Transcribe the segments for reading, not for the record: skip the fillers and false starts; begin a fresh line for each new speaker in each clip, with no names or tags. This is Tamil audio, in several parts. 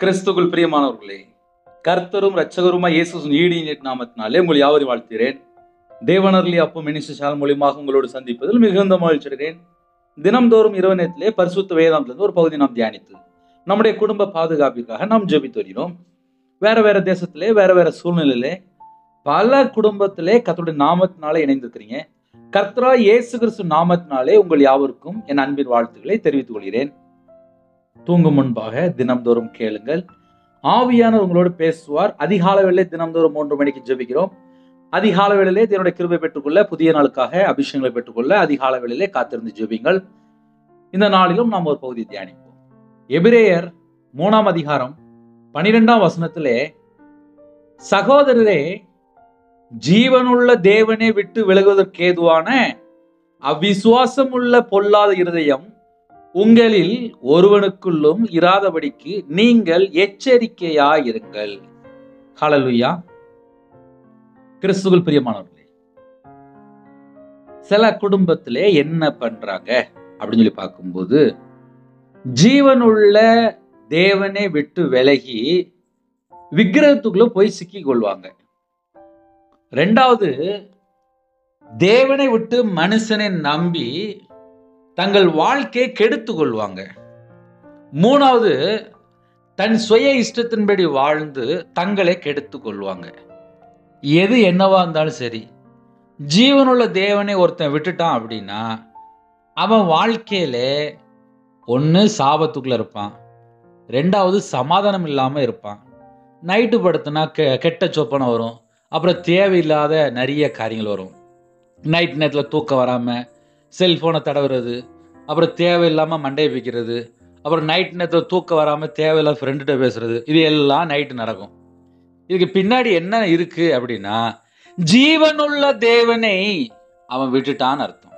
கிறிஸ்துக்குள் பிரியமானவர்களே, கர்த்தரும் இரட்சகருமாய் இயேசுவின் ஈடிய நாமத்தினாலே உங்கள் யாவரையும் வாழ்த்துகிறேன். தேவனர்லி அப்போ மினிஸ்டர் மூலியமாக உங்களோடு சந்திப்பதில் மிகுந்த மகிழ்ச்சி அடைகிறேன். தினம்தோறும் இரவு நேரத்திலே பரிசுத்த வேதாந்தத்திலிருந்து ஒரு பகுதி நாம் தியானித்து நம்முடைய குடும்ப பாதுகாப்பிற்காக நாம் ஜெபித்து வருகிறோம். வேற வேற தேசத்திலே வேற வேற சூழ்நிலையிலே பல குடும்பத்திலே கர்த்தருடைய நாமத்தினாலே இணைந்திருக்கிறீங்க. கர்த்தராகிய இயேசு கிறிஸ்து நாமத்தினாலே உங்கள் யாவருக்கும் என் அன்பின் வாழ்த்துக்களை தெரிவித்துக் கொள்கிறேன். தூங்கும் முன்பாக தினம்தோறும் கேளுங்கள். ஆவியானவர் உங்களோடு பேசுவார். அதிகால வேளையிலே தினம்தோறும் 3 மணிக்கு ஜெபிக்கிறோம். அதிகால வேளையிலே தேவனுடைய கிருபை பெற்றுக்கொள்ள, புதிய நாளுக்காக அபிஷேகங்களை பெற்றுக்கொள்ள அதிகால வேளையிலே காத்திருந்து ஜெபிங்கள். இந்த நாளிலும் நாம் ஒரு பகுதி தியானிப்போம். எபிரேயர் 3ஆம் அதிகாரம் 12ஆம் வசனத்திலே, சகோதரரே, ஜீவனுள்ள தேவனை விட்டு விலகுவதற்கேதுவான அவிசுவாசம் உள்ள பொல்லாத இருதயம் உங்களில் ஒருவனுக்குள்ளும் இராதபடிக்கு நீங்கள் எச்சரிக்கையாயிருங்கள். ஹல்லேலூயா. கிறிஸ்துவுக்குள் பிரியமானவர்களே, சில குடும்பத்திலே என்ன பண்றாங்க அப்படின்னு சொல்லி பார்க்கும்போது, ஜீவனுள்ள தேவனை விட்டு விலகி விக்கிரகத்துக்குள்ள போய் சிக்கி கொள்வாங்க. ரெண்டாவது, தேவனை விட்டு மனுஷனை நம்பி தங்கள் வாழ்க்கையை கெடுத்து கொள்வாங்க. மூணாவது, தன் சுய இஷ்டத்தின்படி வாழ்ந்து தங்களை கெடுத்து கொள்வாங்க. எது என்னவா இருந்தாலும் சரி, ஜீவனுள்ள தேவனை ஒருத்தன் விட்டுட்டான் அப்படின்னா அவன் வாழ்க்கையில ஒன்று சாபத்துக்குள்ள இருப்பான், ரெண்டாவது சமாதானம் இல்லாம இருப்பான். நைட்டு படுத்துனா கெட்ட சொப்பனை வரும், அப்புறம் தேவையில்லாத நிறைய காரியங்கள் வரும். நைட் நேரத்தில் தூக்கம் வராம செல்போனை தடவுறது, அப்புறம் தேவையில்லாமல் மண்டையை பிக்கிறது, அப்புறம் நைட் நேரத்தில் தூக்கம் வராமல் தேவையில்லாத ஃப்ரெண்டுகிட்ட பேசுறது, இது எல்லாம் நைட்டு நடக்கும். இதுக்கு பின்னாடி என்ன இருக்கு அப்படின்னா, ஜீவனுள்ள தேவனை அவன் விட்டுட்டான்னு அர்த்தம்.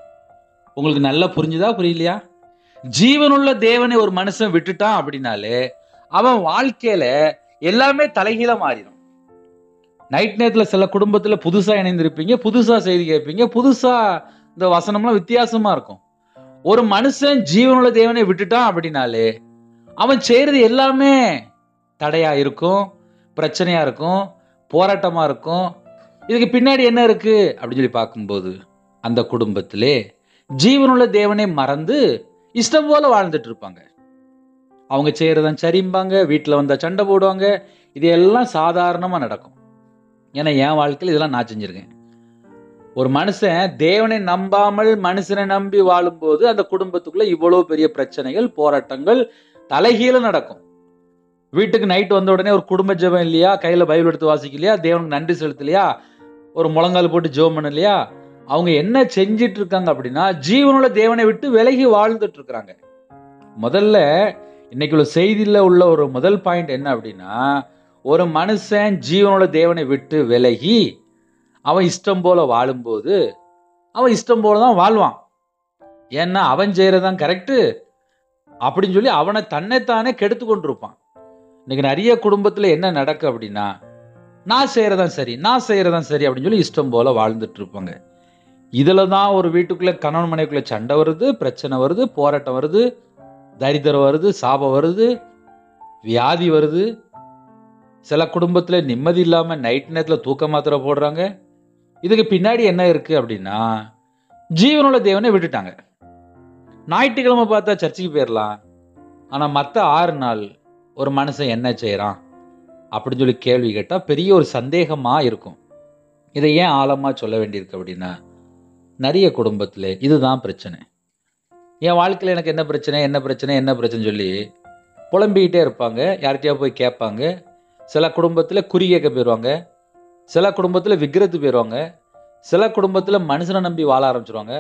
உங்களுக்கு நல்லா புரிஞ்சுதா புரியலையா? ஜீவனுள்ள தேவனை ஒரு மனுஷன் விட்டுட்டான் அப்படின்னாலே அவன் வாழ்க்கையில எல்லாமே தலைகீழ மாறிடும். நைட் நேரத்தில் சில குடும்பத்தில் புதுசா இணைந்திருப்பீங்க, புதுசா செய்தி கேட்பீங்க, புதுசா இந்த வசனம்லாம் வித்தியாசமா இருக்கும். ஒரு மனுஷன் ஜீவனுள்ள தேவனை விட்டுட்டான் அப்படின்னாலே அவன் செய்யறது எல்லாமே தடையா இருக்கும், பிரச்சனையா இருக்கும், போராட்டமா இருக்கும். இதுக்கு பின்னாடி என்ன இருக்கு அப்படின்னு சொல்லி பார்க்கும்போது, அந்த குடும்பத்திலே ஜீவனுள்ள தேவனை மறந்து இஷ்டம் போல வாழ்ந்துட்டு இருப்பாங்க. அவங்க செய்யறதான் சரிம்பாங்க, வீட்டில் வந்தா சண்டை போடுவாங்க. இது எல்லாம் சாதாரணமா நடக்கும். ஏன்னா என் வாழ்க்கையில் இதெல்லாம் நான் செஞ்சிருக்கேன். ஒரு மனுஷன் தேவனை நம்பாமல் மனுஷனை நம்பி வாழும்போது அந்த குடும்பத்துக்குள்ள இவ்வளவு பெரிய பிரச்சனைகள், போராட்டங்கள் தலைகீழ நடக்கும். வீட்டுக்கு நைட் வந்த உடனே ஒரு குடும்ப ஜெபம் இல்லையா, கையில பைபிள் எடுத்து வாசிக்கலையா, தேவனுக்கு நன்றி செலுத்தலையா, ஒரு முழங்கால் போட்டு ஜெபம் பண்ணலையா, அவங்க என்ன செஞ்சிட்டு இருக்காங்க அப்படின்னா ஜீவனுள்ள தேவனை விட்டு விலகி வாழ்ந்துட்டு இருக்கிறாங்க. முதல்ல இன்னைக்கு உள்ள செய்தியில உள்ள ஒரு முதல் பாயிண்ட் என்ன அப்படின்னா, ஒரு மனுஷன் ஜீவனுள்ள தேவனை விட்டு விலகி அவன் இஷ்டம் போல வாழும்போது அவன் இஷ்டம் போல தான் வாழ்வான். ஏன்னா அவன் செய்யறதான் கரெக்டு அப்படின்னு சொல்லி அவனை தன்னைத்தானே கெடுத்து கொண்டிருப்பான். இன்னைக்கு நிறைய குடும்பத்துல என்ன நடக்கு அப்படின்னா, நான் செய்யறதான் சரி, நான் செய்யறதான் சரி அப்படின்னு சொல்லி இஷ்டம் போல வாழ்ந்துட்டு இருப்பாங்க. இதுல தான் ஒரு வீட்டுக்குள்ள கணவன் மனைவிக்குள்ள சண்டை வருது, பிரச்சனை வருது, போராட்டம் வருது, தரித்திரம் வருது, சாபம் வருது, வியாதி வருது. சில குடும்பத்துல நிம்மதி இல்லாம நைட் நேரத்துல தூக்க மாத்திரை போடுறாங்க. இதுக்கு பின்னாடி என்ன இருக்கு அப்படின்னா, ஜீவனுள்ள தேவனை விட்டுட்டாங்க. ஞாயிற்றுக்கிழமை பார்த்தா சர்ச்சுக்கு போயிடலாம், ஆனா மற்ற 6 நாள் ஒரு மனுஷன் என்ன செய்யறான் அப்படின்னு சொல்லி கேள்வி கேட்டா பெரிய ஒரு சந்தேகமா இருக்கும். இதை ஏன் ஆழமா சொல்ல வேண்டியிருக்கு அப்படின்னா, நிறைய குடும்பத்துல இதுதான் பிரச்சனை. என் வாழ்க்கையில எனக்கு என்ன பிரச்சனை என்ன பிரச்சனை என்ன பிரச்சனை சொல்லி புலம்பிக்கிட்டே இருப்பாங்க. யார்கிட்டயா போய் கேட்பாங்க. சில குடும்பத்துல குறி கேட்க போயிடுவாங்க, சில குடும்பத்துல விக்கிரத்து போயிடுவாங்க, சில குடும்பத்துல மனுஷனை நம்பி வாழ ஆரம்பிச்சிருவாங்க,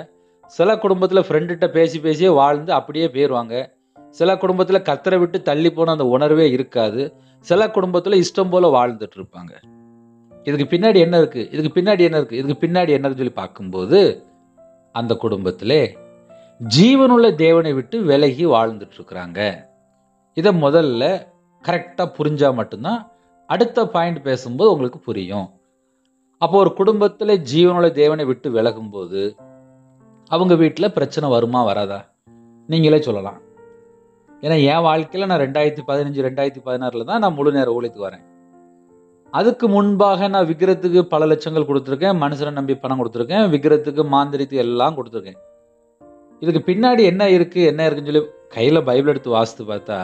சில குடும்பத்துல ஃப்ரெண்டுகிட்ட பேசி பேசியே வாழ்ந்து அப்படியே போயிடுவாங்க, சில குடும்பத்துல கர்த்தரை விட்டு தள்ளி போன அந்த உணர்வே இருக்காது, சில குடும்பத்துல இஷ்டம் போல வாழ்ந்துட்டு இருப்பாங்க. இதுக்கு பின்னாடி என்ன இருக்கு, இதுக்கு பின்னாடி என்ன இருக்கு, இதுக்கு பின்னாடி என்னன்னு சொல்லி பார்க்கும்போது, அந்த குடும்பத்திலே ஜீவனுள்ள தேவனை விட்டு விலகி வாழ்ந்துட்டு இருக்கிறாங்க. இதை முதல்ல கரெக்டா புரிஞ்சா மட்டும்தான் அடுத்த பாயிண்ட் பேசும்போது உங்களுக்கு புரியும். அப்போ ஒரு குடும்பத்துல ஜீவனுள்ள தேவனை விட்டு விலகும் போது அவங்க வீட்டில் பிரச்சனை வருமா வராதா? நீங்களே சொல்லலாம். ஏன்னா என் வாழ்க்கையில நான் 2015 2016 தான் நான் முழு நேர ஊழியத்துக்கு வரேன். அதுக்கு முன்பாக நான் விக்கிரத்துக்கு பல லட்சங்கள் கொடுத்துருக்கேன், மனுஷனை நம்பி பணம் கொடுத்துருக்கேன், விக்கிரத்துக்கு மாந்திரித்துக்கு எல்லாம் கொடுத்துருக்கேன். இதுக்கு பின்னாடி என்ன இருக்குன்னு சொல்லி கையில பைபிள் எடுத்து வாசித்து பார்த்தா,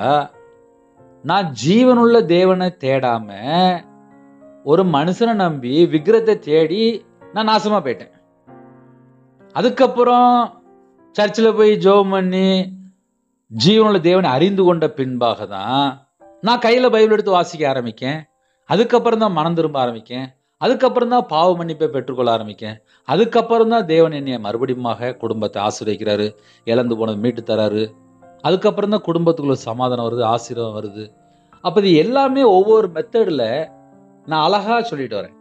நான் ஜீவனுள்ள தேவனை தேடாம ஒரு மனுஷனை நம்பி விக்கிரத்தை தேடி நான் நாசமா போயிட்டேன். அதுக்கப்புறம் சர்ச்சில் போய் ஜெபம் பண்ணி ஜீவனுள்ள தேவனை அறிந்து கொண்ட பின்பாக தான் நான் கையில பைபிள் எடுத்து வாசிக்க ஆரம்பிக்கேன். அதுக்கப்புறம் தான் மனம் திரும்ப ஆரம்பிக்கேன். அதுக்கப்புறம் தான் பாவ மன்னிப்பை பெற்றுக்கொள்ள ஆரம்பிக்கேன். அதுக்கப்புறம் தான் தேவன் என்னைய மறுபடியும் குடும்பத்தை ஆசீர்வதிக்கிறாரு, இழந்து போனது மீட்டு தராரு. அதுக்கப்புறம் தான் குடும்பத்துக்குள்ள சமாதானம் வருது, ஆசீர்வாதம் வருது. அப்போ இது எல்லாமே ஒவ்வொரு மெத்தடில் நான் அழகா சொல்லிட்டு வரேன்.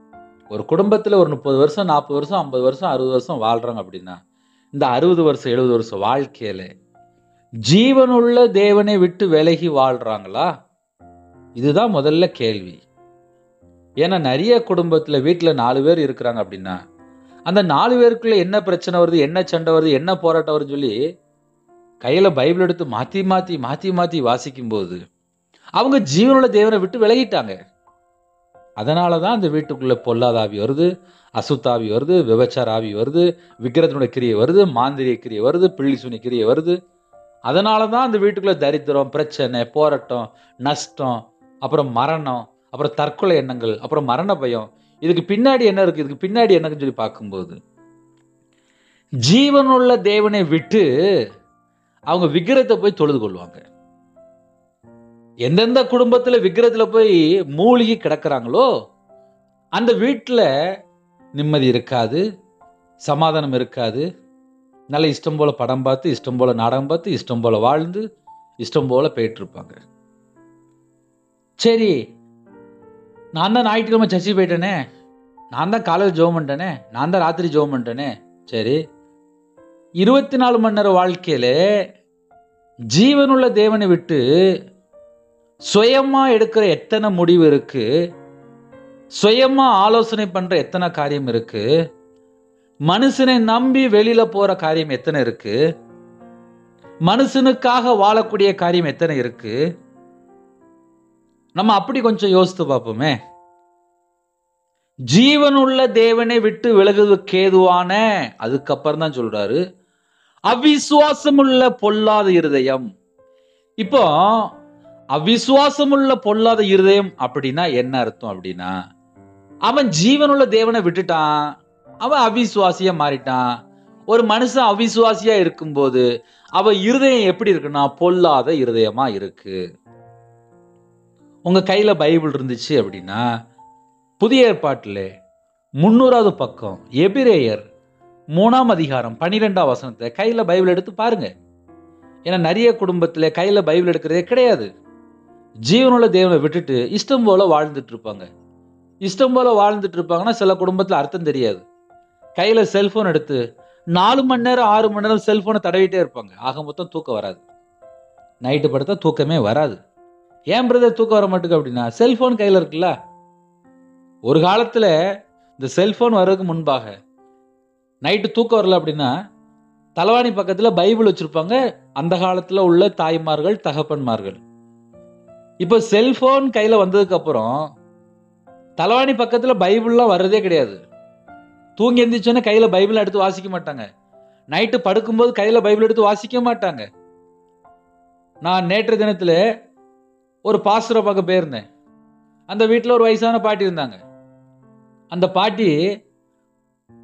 ஒரு குடும்பத்தில் ஒரு 30 வருஷம் 40 வருஷம் 50 வருஷம் 60 வருஷம் வாழ்றாங்க அப்படின்னா, இந்த 60 வருஷம் 70 வருஷம் வாழ்க்கையில ஜீவனுள்ள தேவனை விட்டு விலகி வாழ்றாங்களா? இதுதான் முதல்ல கேள்வி. ஏன்னா நிறைய குடும்பத்துல வீட்டுல 4 பேர் இருக்கிறாங்க அப்படின்னா, அந்த 4 பேருக்குள்ள என்ன பிரச்சனை வருது, என்ன சண்டை வருது, என்ன போராட்டம் வருதுன்னு சொல்லி கையில பைபிள் எடுத்து மாத்தி மாத்தி மாத்தி மாத்தி வாசிக்கும் போது அவங்க ஜீவனுள்ள தேவனை விட்டு விலகிட்டாங்க. அதனாலதான் அந்த வீட்டுக்குள்ள பொல்லாத ஆவி வருது, அசுத்தாவி வருது, விபச்சார ஆவி வருது, விக்கிரத்தினுடைய கிரியை வருது, மாந்திரிய கிரியை வருது, பிள்ளி சுனி கிரியை வருது. அதனாலதான் அந்த வீட்டுக்குள்ள தரித்திரம், பிரச்சனை, போராட்டம், நஷ்டம், அப்புறம் மரணம், அப்புறம் தற்கொலை எண்ணங்கள், அப்புறம் மரண பயம். இதுக்கு பின்னாடி என்ன இருக்கு, இதுக்கு பின்னாடி என்னன்னு சொல்லி பார்க்கும்போது, ஜீவனுள்ள தேவனை விட்டு அவங்க விக்கிரத்தை போய் தொழுது கொள்வாங்க. எந்தெந்த குடும்பத்துல விக்கிரத்துல போய் மூழ்கி கிடக்குறாங்களோ அந்த வீட்டுல நிம்மதி இருக்காது, சமாதானம் இருக்காது. நல்ல இஷ்டம் போல படம் பார்த்து, இஷ்டம் போல நாடகம் பார்த்து, இஷ்டம் போல வாழ்ந்து, இஷ்டம் போல போயிட்டு இருப்பாங்க. சரி, நான் தான் ஞாயிற்றுக்கிழமை சர்ச்சை போயிட்டேனே, நான் தான் காலையில் ஜெபம் பண்ணிட்டேனே, நான் தான் ராத்திரி ஜெபம் பண்ணிட்டேனே. சரி, 24 மணி நேரம் வாழ்க்கையில ஜீவனுள்ள தேவனை விட்டு சுயமா எடுக்கிற எத்தனை முடிவு இருக்கு, சுயமா ஆலோசனை பண்ற எத்தனை காரியம் இருக்கு, மனுஷனை நம்பி வெளியில போற காரியம் எத்தனை இருக்கு, மனுஷனுக்காக வாழக்கூடிய காரியம் எத்தனை இருக்கு. நம்ம அப்படி கொஞ்சம் யோசித்து பார்ப்போமே. ஜீவனுள்ள தேவனை விட்டு விலகுவதற்கு ஏதுவான, அதுக்கப்புறம் தான் சொல்றாரு, அவிசுவாசமுள்ள பொல்லாத இருதயம். இப்போ அவிசுவாசமுள்ள பொல்லாத இருதயம் அப்படின்னா என்ன அர்த்தம் அப்படின்னா, அவன் ஜீவனுள்ள தேவனை விட்டுட்டான், அவன் அவிசுவாசியா மாறிட்டான். ஒரு மனுஷன் அவிசுவாசியா இருக்கும்போது அவன் இருதயம் எப்படி இருக்குன்னா பொல்லாத இருதயமா இருக்கு. உங்க கையில பைபிள் இருந்துச்சு அப்படின்னா, புதிய ஏற்பாட்டில் 300வது பக்கம் எபிரேயர் 3ஆம் அதிகாரம் 12ஆம் வசனத்தை கையில பைபிள் எடுத்து பாருங்க. ஏன்னா நிறைய குடும்பத்துல கையில பைபிள் எடுக்கிறதே கிடையாது. ஜீவனுள்ள தேவனை விட்டுட்டு இஷ்டம் போல வாழ்ந்துட்டு இருப்பாங்க. இஷ்டம் போல வாழ்ந்துட்டு இருப்பாங்கன்னா சில குடும்பத்துல அர்த்தம் தெரியாது. கையில செல்போன் எடுத்து 4 மணி நேரம் 6 மணி நேரம் செல்போனை தடவிட்டே இருப்பாங்க. ஆக மொத்தம் தூக்கம் வராது. நைட்டு படுத்தா தூக்கமே வராது. ஏன் பிரதர் தூக்கம் வர மாட்டேங்குது அப்படின்னா, செல்போன் கையில இருக்குல்ல. ஒரு காலத்துல இந்த செல்போன் வர்றதுக்கு முன்பாக நைட்டு தூக்கம் வரல அப்படின்னா தலைவாணி பக்கத்துல பைபிள் வச்சிருப்பாங்க. அந்த காலத்துல உள்ள தாய்மார்கள், தகப்பன்மார்கள். இப்ப செல்போன் கையில வந்ததுக்கு அப்புறம் தலைவாணி பக்கத்துல பைபிள்லாம் வர்றதே கிடையாது. தூங்கி எந்திரிச்சோன்னே கையில பைபிள் எடுத்து வாசிக்க மாட்டாங்க. நைட்டு படுக்கும்போது கையில பைபிள் எடுத்து வாசிக்க மாட்டாங்க. நான் நேற்று தினத்துல ஒரு பாஸ்டரை பார்க்க போயிருந்தேன். அந்த வீட்டில் ஒரு வயசான பாட்டி இருந்தாங்க. அந்த பாட்டி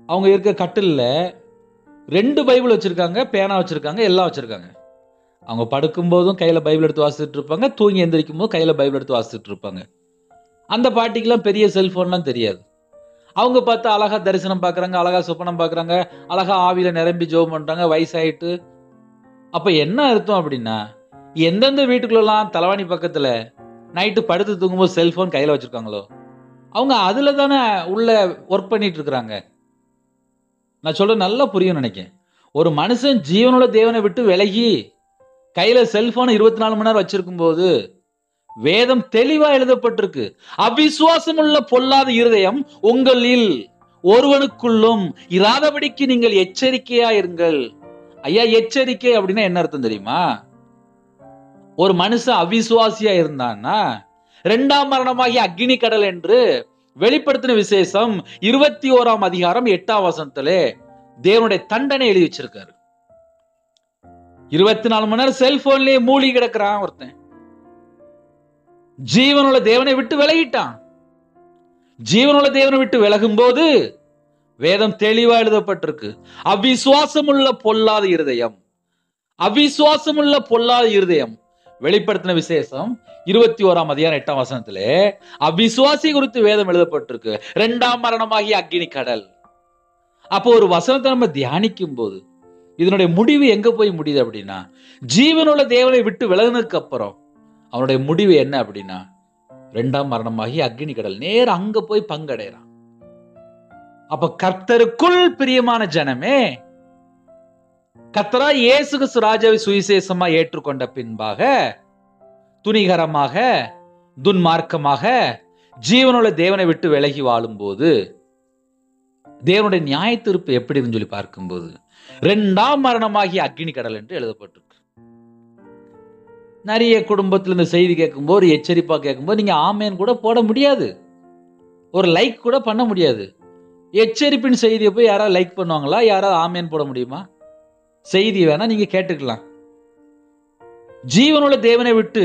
அவங்க இருக்க கட்டில்ல 2 பைபிள் வச்சிருக்காங்க, பேனா வச்சிருக்காங்க, எல்லாம் வச்சிருக்காங்க. அவங்க படுக்கும்போதும் கையில பைபிள் எடுத்து வாசிச்சுட்டு இருப்பாங்க, தூங்கி எந்திரிக்கும் போது கையில பைபிள் எடுத்து வாசிச்சுட்டு இருப்பாங்க. அந்த பாட்டிக்கெல்லாம் பெரிய செல்போன்லாம் தெரியாது. அவங்க பார்த்து அழகா தரிசனம் பார்க்குறாங்க, அழகா சொப்பனம் பார்க்குறாங்க, அழகா ஆவியில நிரம்பி ஜெபம் பண்றாங்க, வயசாயிட்டு. அப்ப என்ன அர்த்தம் அப்படின்னா, எந்தெந்த வீட்டுக்குள்ளலாம் தலைவாணி பக்கத்துல நைட்டு படுத்து தூங்கும்போது செல்போன் கையில வச்சிருக்காங்களோ அவங்க அதுல தானே உள்ள ஒர்க் பண்ணிட்டு இருக்கிறாங்க. நான் சொல்ற நல்லா புரியும் நினைக்கிறேன். ஒரு மனுஷன் ஜீவனுள்ள தேவனை விட்டு விலகி கையில செல்போன் 24 மணி நேரம் வச்சிருக்கும் போது வேதம் தெளிவா எழுதப்பட்டிருக்கு, அவிசுவாசம் உள்ள பொல்லாத இருதயம் உங்களில் ஒருவனுக்குள்ளும் இராதபடிக்கு நீங்கள் எச்சரிக்கையா இருங்கள். ஐயா, எச்சரிக்கை அப்படின்னா என்ன அர்த்தம் தெரியுமா? ஒரு மனுஷன் அவிசுவாசியா இருந்தான்னா 2ஆம் மரணமாகிய அக்னி கடல் என்று வெளிப்படுத்தின விசேஷம் 21ஆம் அதிகாரம் 8ஆம் வசனத்திலே தேவனுடைய தண்டனை எழுதி வச்சிருக்காரு. 24 மணி நேரம் செல்போன்லயே மூழ்கி கிடக்கிறான் ஒருத்தன். ஜீவனுள்ள தேவனை விட்டு விலகிட்டான். ஜீவனுள்ள தேவனை விட்டு விலகும் போது வேதம் தெளிவா எழுதப்பட்டிருக்கு, அவிசுவாசம் உள்ள பொல்லாத இருதயம், அவிசுவாசம் உள்ள பொல்லாத இருதயம். வெளிப்படுத்தின விசேஷம் 21ஆம் அதிகாரம் 8ஆம் வசனத்திலே அவிசுவாசி குறித்து வேதம் எழுதப்பட்டிருக்கு, 2ஆம் மரணமாகிய அக்னி கடல். அப்போ ஒரு வசனத்தை நம்ம தியானிக்கும் போது இதனுடைய முடிவு எங்க போய் முடியுது அப்படின்னா, ஜீவனுள்ள தேவனை விட்டு விலகினதுக்கு அப்புறம் அவனுடைய முடிவு என்ன அப்படின்னா 2ஆம் மரணமாகிய அக்னி கடல். நேர அங்க போய் பங்கடைறான். அப்ப கர்த்தருக்குள் பிரியமான ஜனமே, கர்த்தரா இயேசு கிறிஸ்து ராஜாவை சுவிசேஷமா ஏற்றுக்கொண்ட பின்பாக துணிகரமாக துன்மார்க்கமாக ஜீவனுள்ள தேவனை விட்டு விலகி வாழும் போது தேவனுடைய நியாய தீர்ப்பு எப்படின்னு சொல்லி பார்க்கும்போது 2ஆம் மரணமாகிய அக்னி கடல் என்று எழுதப்பட்டிருக்கு. நிறைய குடும்பத்தில் இந்த செய்தி கேட்கும்போது, ஒரு எச்சரிப்பா கேட்கும்போது நீங்க ஆமேன் கூட போட முடியாது, ஒரு லைக் கூட பண்ண முடியாது. எச்சரிப்பின் செய்தியை போய் யாராவது லைக் பண்ணுவாங்களா? யாராவது ஆமேன் போட முடியுமா? செய்தி வேணா நீங்க கேட்டுக்கலாம். ஜீவனுள்ள தேவனை விட்டு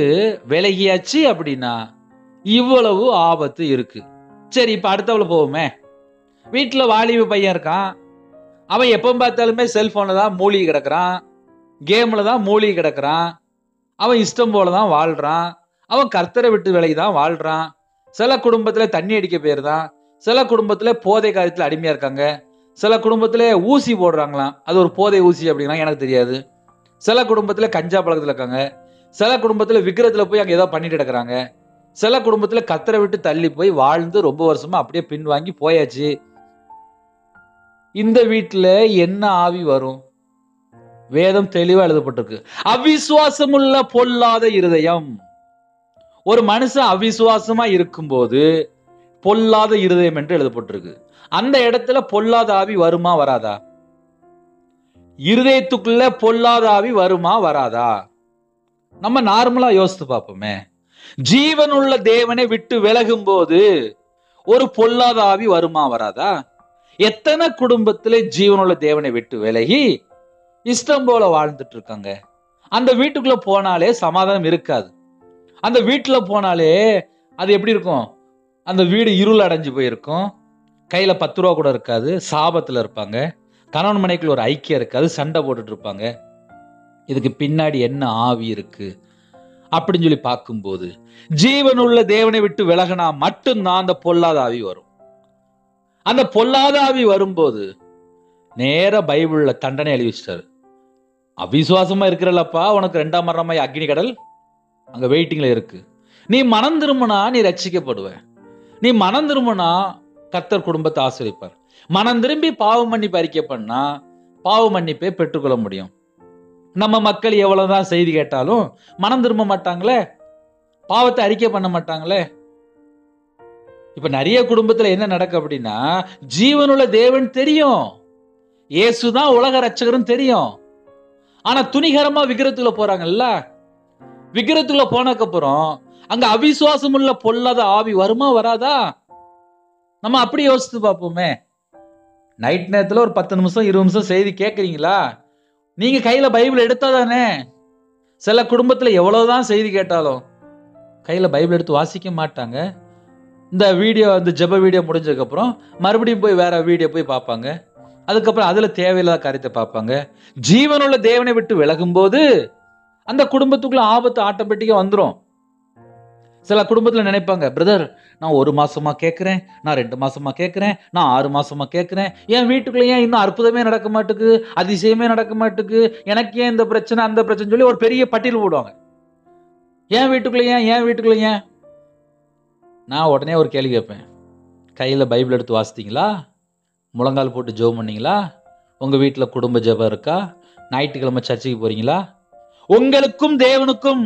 விலகியாச்சு அப்படின்னா இவ்வளவு ஆபத்து இருக்கு. சரி, இப்ப அடுத்தவள போவோமே. வீட்டுல வாலிப பையன் இருக்கான், அவன் எப்ப பார்த்தாலுமே செல்போன்ல தான் மூழ்கி கிடக்குறான், கேம்ல தான் மூழ்கி கிடக்குறான், அவன் இஷ்டம் போலதான் வாழ்றான், அவன் கர்த்தரை விட்டு விலகிதான் வாழ்றான். சில குடும்பத்துல தண்ணி அடிக்க போயிருதான், சில குடும்பத்துல போதை காரியத்துல அடிமையா இருக்காங்க, சில குடும்பத்துல ஊசி போடுறாங்களாம், அது ஒரு போதை ஊசி அப்படின்னா எனக்கு தெரியாது. சில குடும்பத்துல கஞ்சா பழக்கத்துல இருக்காங்க, சில குடும்பத்துல விக்கிரத்துல போய் அங்க ஏதோ பண்ணிட்டு கிடக்குறாங்க, சில குடும்பத்துல கர்த்தரை விட்டு தள்ளி போய் வாழ்ந்து ரொம்ப வருஷமா அப்படியே பின்வாங்கி போயாச்சு. இந்த வீட்டுல என்ன ஆவி வரும்? வேதம் தெளிவா எழுதப்பட்டிருக்கு, அவிசுவாசம் உள்ள பொல்லாத இருதயம். ஒரு மனுஷன் அவிசுவாசமா இருக்கும்போது பொல்லாத இருதயம் என்று எழுதப்பட்டிருக்கு. அந்த இடத்துல பொல்லாத ஆவி வருமா வராதா? இருதயத்துக்குள்ள பொல்லாத ஆவி வருமா வராதா? நம்ம நார்மலா யோசித்து பார்ப்போமே. ஜீவனுள்ள தேவனை விட்டு விலகும் போது ஒரு பொல்லாத ஆவி வருமா வராதா? எத்தனை குடும்பத்திலே ஜீவனுள்ள தேவனை விட்டு விலகி இஷ்டம் போல வாழ்ந்துட்டு இருக்காங்க. அந்த வீட்டுக்குள்ள போனாலே சமாதானம் இருக்காது. அந்த வீட்டுல போனாலே அது எப்படி இருக்கும்? அந்த வீடு இருள் அடைஞ்சு போயிருக்கும், கையில 10 ரூபா கூட இருக்காது, சாபத்துல இருப்பாங்க, கணவன் மனைக்குள்ள ஒரு ஐக்கியம் இருக்காது, சண்டை போட்டுட்டு இருப்பாங்க. இதுக்கு பின்னாடி என்ன ஆவி இருக்கு அப்படின்னு சொல்லி பார்க்கும்போது ஜீவனுள்ள தேவனை விட்டு விலகினா மட்டும்தான் அந்த பொல்லாத ஆவி வரும். அந்த பொல்லாத ஆவி வரும்போது நேர பைபிள்ல தண்டனை எழுதி வச்சிட்டாரு. அவிசுவாசமா இருக்கிறல்லப்பா, உனக்கு 2ஆம் மரணமாய் அக்னி கடல் அங்க வெயிட்டிங்ல இருக்கு. நீ மனம் திரும்பினா நீ ரட்சிக்கப்படுவ. நீ மனம் திரும்பினா கர்த்தர் குடும்பத்தை ஆசீர்வதிப்பார். மனம் திரும்பி பாவ மன்னிப்பு அறிக்கை பண்ணா பாவ மன்னிப்பை பெற்றுக்கொள்ள முடியும். நம்ம மக்கள் எவ்வளவுதான் செய்தி கேட்டாலும் மனம் திரும்ப மாட்டாங்களே, பாவத்தை அறிக்கை பண்ண மாட்டாங்களே. இப்ப நிறைய குடும்பத்துல என்ன நடக்கு அப்படின்னா, ஜீவனுள்ள தேவன் தெரியும், இயேசுதான் உலக ரட்சகரும் தெரியும், ஆனா துணிகரமா விக்கிரத்துக்குள்ள போறாங்கல்ல. விக்கிரத்துக்குள்ள போனதுக்கு அப்புறம் அங்க அவிசுவாசம் உள்ள பொல்லாத ஆவி வருமா வராதா? நம்ம அப்படி யோசித்து பார்ப்போமே. நைட் நேரத்துல ஒரு 10 நிமிஷம் 20 நிமிஷம் செய்தி கேட்கறீங்களா? நீங்க கையில பைபிள் எடுத்தாதானே. சில குடும்பத்துல எவ்வளவுதான் செய்தி கேட்டாலும் கையில பைபிள் எடுத்து வாசிக்க மாட்டாங்க. இந்த வீடியோ, இந்த ஜெப வீடியோ முடிஞ்சதுக்கு அப்புறம் மறுபடியும் போய் வேற வீடியோ போய் பார்ப்பாங்க. அதுக்கப்புறம் அதுல தேவையில்லாத காரியத்தை பார்ப்பாங்க. ஜீவனுள்ள தேவனை விட்டு விலகும் போது அந்த குடும்பத்துக்குள்ள ஆபத்து ஆட்டோமேட்டிக்கா வந்துடும். சில குடும்பத்துல நினைப்பாங்க, பிரதர் நான் 1 மாசமா கேட்கிறேன், நான் 2 மாசமா கேட்கிறேன், நான் 6 மாசமா கேட்கிறேன், என் வீட்டுக்குள்ள ஏன் இன்னும் அற்புதமே நடக்க மாட்டுக்கு, அதிசயமே நடக்க மாட்டுக்கு, எனக்கு ஏன் இந்த பிரச்சனை அந்த பிரச்சனை சொல்லி ஒரு பெரிய பட்டியல் போடுவாங்க. ஏன் வீட்டுக்குள்ள ஏன், ஏன் வீட்டுக்குள்ள ஏன்? நான் உடனே ஒரு கேள்வி கேட்பேன், கையில பைபிள் எடுத்து வாசித்தீங்களா? முழங்கால் போட்டு ஜெபம் பண்ணீங்களா? உங்க வீட்டுல குடும்ப ஜெபம் இருக்கா? ஞாயிற்றுக்கிழமை சர்ச்சைக்கு போறீங்களா? உங்களுக்கும் தேவனுக்கும்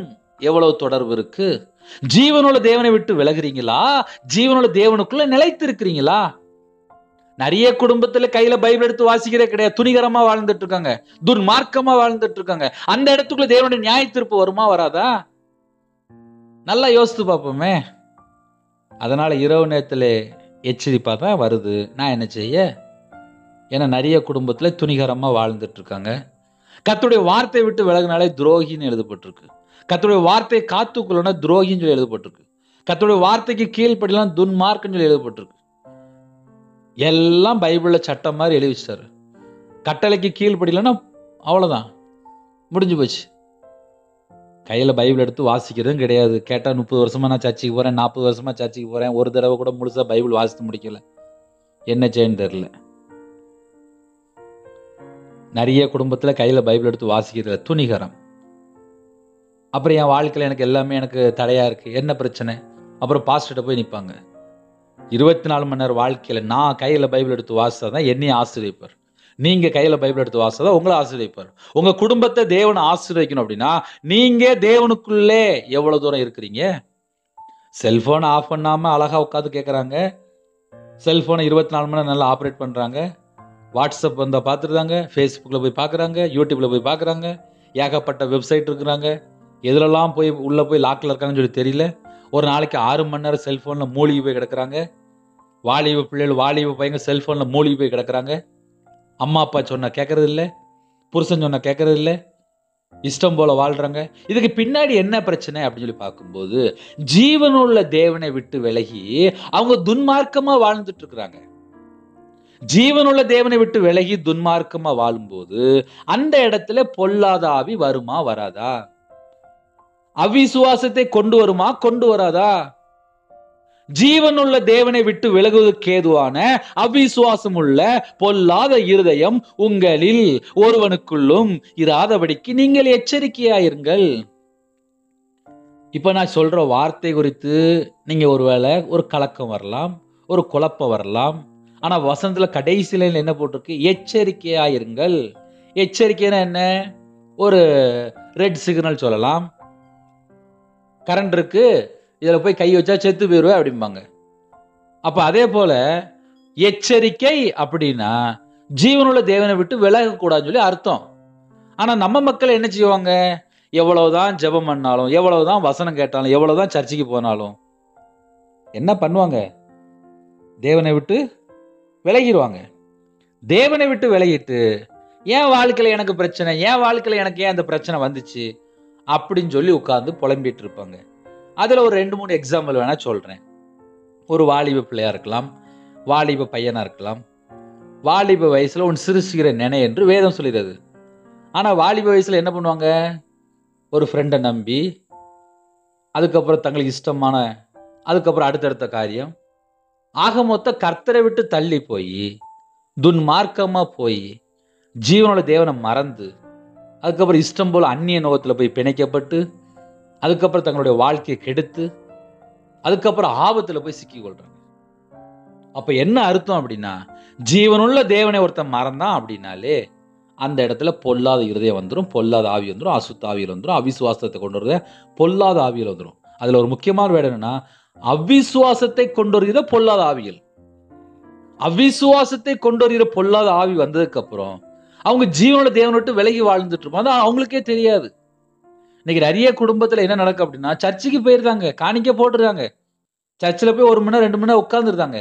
எவ்வளவு தொடர்பு இருக்கு? ஜீவனுள்ள தேவனை விட்டு விலகுறீங்களா? ஜீவனுள்ள தேவனுக்குள்ள நிலைத்து இருக்கிறீங்களா? நிறைய குடும்பத்துல கையில பைபிள் எடுத்து வாசிக்கிறே கிடையாது, துணிகரமா வாழ்ந்துட்டு இருக்காங்க, துர்மார்க்கமா வாழ்ந்துட்டு இருக்காங்க. அந்த இடத்துக்குள்ள தேவனுடைய நியாய தீர்ப்பு வருமா வராதா? நல்லா யோசித்து பார்ப்போமே. அதனால இரவு நேரத்தில் எச்சரிப்பா தான் வருது. நான் என்ன செய்ய? ஏன்னா நிறைய குடும்பத்தில் துணிகரமாக வாழ்ந்துட்டு இருக்காங்க. கர்த்தருடைய வார்த்தையை விட்டு விலகினாலே துரோகின்னு எழுதப்பட்டிருக்கு. கர்த்தருடைய வார்த்தையை காத்துக்கொள்ளனா துரோகின்னு சொல்லி எழுதப்பட்டிருக்கு. கர்த்தருடைய வார்த்தைக்கு கீழ்ப்படிலாம் துன்மார்க்குன்னு சொல்லி எழுதப்பட்டிருக்கு. எல்லாம் பைபிள்ல சட்டம் மாதிரி எழுதி வச்சாரு. கட்டளைக்கு கீழ்ப்படிலன்னா அவ்வளோதான், முடிஞ்சு போச்சு. கையில் பைபிள் எடுத்து வாசிக்கிறதும் கிடையாது. கேட்டால் 30 வருஷமா நான் சர்ச்சைக்கு போகிறேன், 40 வருஷமா சர்ச்சைக்கு போகிறேன், ஒரு தடவை கூட முழுசாக பைபிள் வாசித்து முடிக்கல. என்ன செய்யன்னு தெரியல. நிறைய குடும்பத்தில் கையில் பைபிள் எடுத்து வாசிக்கிறது துணிகரம். அப்புறம் என் வாழ்க்கையில் எனக்கு எல்லாமே எனக்கு தடையாக இருக்குது, என்ன பிரச்சனை? அப்புறம் பாஸ்டர்கிட்ட போய் நிற்பாங்க. 24 மணி நேரம் வாழ்க்கையில் நான் கையில் பைபிள் எடுத்து வாசித்தா தான் என்னையும் ஆசீர்வதிப்பார். நீங்கள் கையில் பைபிள் எடுத்து வாசித்தா தான் உங்களை ஆசீர்வதிப்பார். உங்கள் குடும்பத்தை தேவனை ஆசீர்வதிக்கணும் அப்படின்னா நீங்கள் தேவனுக்குள்ளே எவ்வளோ தூரம் இருக்கிறீங்க? செல்ஃபோனை ஆஃப் பண்ணாமல் அழகாக உட்காந்து கேட்குறாங்க. செல்ஃபோனை 24 மணி நேரம் நல்லா ஆப்ரேட் பண்ணுறாங்க. வாட்ஸ்அப் வந்தால் பார்த்துருந்தாங்க, ஃபேஸ்புக்கில் போய் பார்க்குறாங்க, யூடியூப்பில் போய் பார்க்குறாங்க, ஏகப்பட்ட வெப்சைட் இருக்கிறாங்க. எதுலெல்லாம் போய் உள்ளே போய் லாக்கில் இருக்காங்கன்னு சொல்லி தெரியல. ஒரு நாளைக்கு 6 மணி நேரம் செல்ஃபோனில் மூழ்கி போய் கிடக்குறாங்க. வாலிப பிள்ளைகள் வாலிப பையங்க செல்ஃபோனில் மூழ்கி போய் கிடக்குறாங்க. அம்மா அப்பா சொன்னால் கேட்கறது இல்லை, புருஷன் சொன்னால் கேட்கறது இல்லை, இஷ்டம் போல வாழ்கிறாங்க. இதுக்கு பின்னாடி என்ன பிரச்சனை அப்படின்னு சொல்லி பார்க்கும்போது ஜீவனுள்ள தேவனை விட்டு விலகி அவங்க துன்மார்க்கமாக வாழ்ந்துட்டு இருக்கிறாங்க. ஜீவனுள்ள தேவனை விட்டு விலகி துன்மார்க்கமா வாழும்போது அந்த இடத்துல பொல்லாத ஆவி வருமா வராதா? அவிசுவாசத்தை கொண்டு வருமா கொண்டு வராதா? ஜீவனுள்ள தேவனை விட்டு விலகுவதற்கு ஏதுவான அவிசுவாசம் உள்ள பொல்லாத இருதயம் உங்களில் ஒருவனுக்குள்ளும் இராதபடிக்கு நீங்கள் எச்சரிக்கையாயிருங்கள். இப்ப நான் சொல்ற வார்த்தை குறித்து நீங்க ஒருவேளை ஒரு கலக்கம் வரலாம், ஒரு குழப்பம் வரலாம். ஆனா வசனத்துல கடைசியில என்ன போட்டிருக்கு? எச்சரிக்கையாயிருங்கள். எச்சரிக்கைன்னா என்ன? ஒரு ரெட் சிக்னல் சொல்லலாம். கரண்ட் இருக்கு, இதுல போய் கை வச்சா செத்து போயிருவேன் அப்படிம்பாங்க. அப்ப அதே போல எச்சரிக்கை அப்படின்னா ஜீவனுள்ள தேவனை விட்டு விலகக்கூடாதுன்னு சொல்லி அர்த்தம். ஆனா நம்ம மக்கள் என்ன செய்வாங்க? எவ்வளவுதான் ஜெபம் பண்ணாலும், எவ்வளவுதான் வசனம் கேட்டாலும், எவ்வளவுதான் சர்ச்சைக்கு போனாலும் என்ன பண்ணுவாங்க? தேவனை விட்டு விலகிடுவாங்க. தேவனை விட்டு விலகிட்டு ஏன் வாழ்க்கையில எனக்கு பிரச்சனை, ஏன் வாழ்க்கையில எனக்கு ஏன் அந்த பிரச்சனை வந்துச்சு அப்படின்னு சொல்லி உட்கார்ந்து புலம்பிட்டு இருப்பாங்க. அதுல ஒரு 2-3 எக்ஸாம்பிள் வேணா சொல்றேன். ஒரு வாலிப பிள்ளையா இருக்கலாம், வாலிப பையனா இருக்கலாம். வாலிப வயசுல ஒன்று சிறுசிற நினை என்று வேதம் சொல்லிடுறது. ஆனா வாலிப வயசுல என்ன பண்ணுவாங்க? ஒரு ஃப்ரெண்டை நம்பி அதுக்கப்புறம் தங்களுக்கு இஷ்டமான அதுக்கப்புறம் அடுத்தடுத்த காரியம் ஆக மொத்த கர்த்தரை விட்டு தள்ளி போய் துன்மார்க்கமா போய் ஜீவனோட தேவனை மறந்து அதுக்கப்புறம் இஷ்டம் போல அந்நிய நோகத்தில் போய் பிணைக்கப்பட்டு அதுக்கப்புறம் தங்களுடைய வாழ்க்கையை கெடுத்து அதுக்கப்புறம் ஆபத்துல போய் சிக்கி கொள்றாங்க. அப்ப என்ன அர்த்தம் அப்படின்னா, ஜீவனுள்ள தேவனை ஒருத்தன் மறந்தான் அப்படின்னாலே அந்த இடத்துல பொல்லாத இருதயம் வந்துடும், பொல்லாத ஆவி வந்துடும், அசுத்த ஆவியில் வந்துடும், அவிசுவாசத்தை கொண்டு வருத பொல்லாத ஆவியில் வந்துடும். அதுல ஒரு முக்கியமான வேடம் என்னன்னா, அவிசுவாசத்தை கொண்டு வருகிற பொல்லாத ஆவிகள். அவிசுவாசத்தை கொண்டு வருகிற பொல்லாத ஆவி வந்ததுக்கு அப்புறம் அவங்க ஜீவனோட தேவனை விட்டு விலகி வாழ்ந்துட்டு இருப்பாங்க. அது அவங்களுக்கே தெரியாது. இன்னைக்கு நிறைய குடும்பத்துல என்ன நடக்கும் அப்படின்னா, சர்ச்சுக்கு போயிருந்தாங்க, காணிக்க போட்டுருந்தாங்க, சர்ச்சில் போய் 1 மணி நேரம் 2 மணி நேரம் உட்கார்ந்துருந்தாங்க.